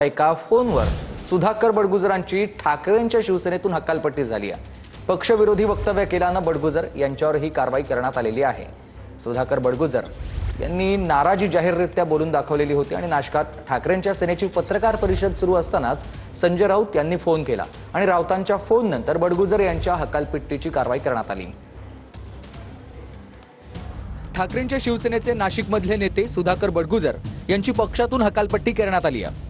एका फोनवर सुधाकर बडगुजरांची ठाकरेंच्या शिवसेनेतून हकालपट्टी झाली आहे। पक्षविरोधी वक्तव्य केल्यानं बडगुजर यांच्यावर ही कारवाई करण्यात आलेली आहे। सुधाकर बडगुजर यांनी नाराजी जाहीररित्या बोलून दाखवलेली होती आणि नाशकात ठाकरेंच्या सेनेची पत्रकार परिषद सुरू असतानाच संजय राऊत यांनी फोन केला आणि राऊतांच्या फोन नंतर बडगुजर यांच्या हकालपट्टीची कारवाई करण्यात आली। ठाकरेंच्या शिवसेनेचे नाशिकमधले नेते सुधाकर बडगुजर यांची पक्षातून हकालपट्टी करण्यात आली आहे।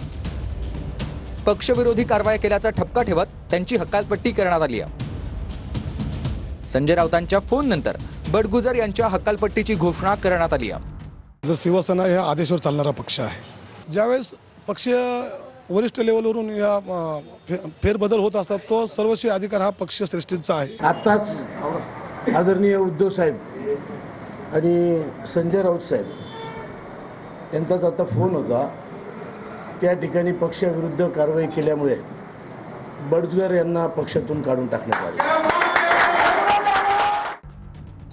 पक्षविरोधी कारवाई केल्याचा ठपका ठेवत त्यांची हकालपट्टी करण्यात आली आहे। संजय राऊतांच्या फोन नंतर बडगुजर यांच्या हकालपट्टीची घोषणा करण्यात आली आहे। शिवसेना या आदेशावर चालणारा पक्ष आहे। ज्यावेळेस पक्षीय वरिष्ठ लेवलवरून या फेरबदल होत असतात तो सर्वस्वी अधिकार हा पक्ष श्रेष्ठींचा आहे। आताच आदरणीय उद्धव साहेब आणि संजय राऊत साहेब यांचाच आता फोन होता। त्या ठिकाणी पक्षाविरुद्ध कारवाई केल्यामुळे बडगुजर यांना पक्षातून काढून टाकण्यात आले।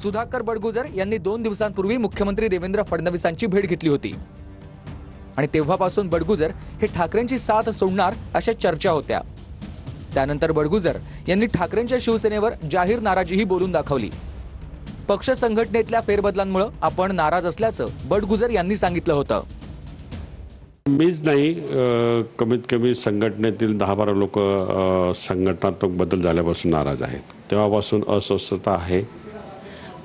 सुधाकर बडगुजर यांनी 2 दिवसांपूर्वी मुख्यमंत्री देवेंद्र फडणवीसांची भेट घेतली होती आणि तेव्हापासून बडगुजर हे ठाकरेंची साथ सोडणार अशा चर्चा होत्या। त्यानंतर बडगुजर यांनी ठाकरेंच्या शिवसेनेवर जाहीर नाराजीही बोलून दाखवली। पक्ष संघटनेतल्या फेरबदलांमुळे आपण नाराज असल्याचं बडगुजर यांनी सांगितलं होतं। मीच नाही, कमीत कमी संघटनेतील 10-12 लोक संघटनात्मक बदल झाल्यापासून नाराज आहेत। तेव्हापासून अस्वस्थता आहे,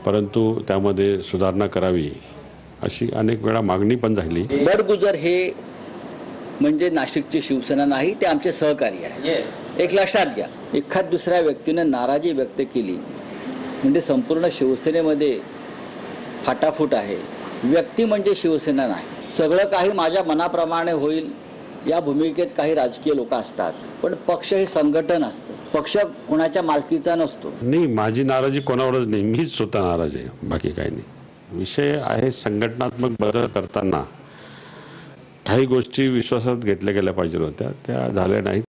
परंतु त्यामध्ये सुधारणा करावी अशी अनेक वेळा मागणी पण झाली। बडगुजर हे म्हणजे नाशिकची शिवसेना नाही, ते आमचे सहकारी आहे। एक लक्षात घ्या, एखाद दुसऱ्या व्यक्तीने नाराजी व्यक्त केली म्हणजे संपूर्ण शिवसेनेमध्ये फाटाफूट आहे। व्यक्ती म्हणजे शिवसेना नाही। सगळं काही माझ्या मनाप्रमाणे होईल या भूमिकेत काही राजकीय लोक असतात, पण पक्ष हे संघटन असतं। पक्ष कोणाच्या मालकीचा नसतो। नाही, माझी नाराजी कोणावरच नाही, मीच स्वतः नाराज आहे, बाकी काही नाही। विषय आहे संघटनात्मक बदल करताना काही गोष्टी विश्वासात घेतल्या गेल्या पाहिजे होत्या, त्या झाल्या नाहीत।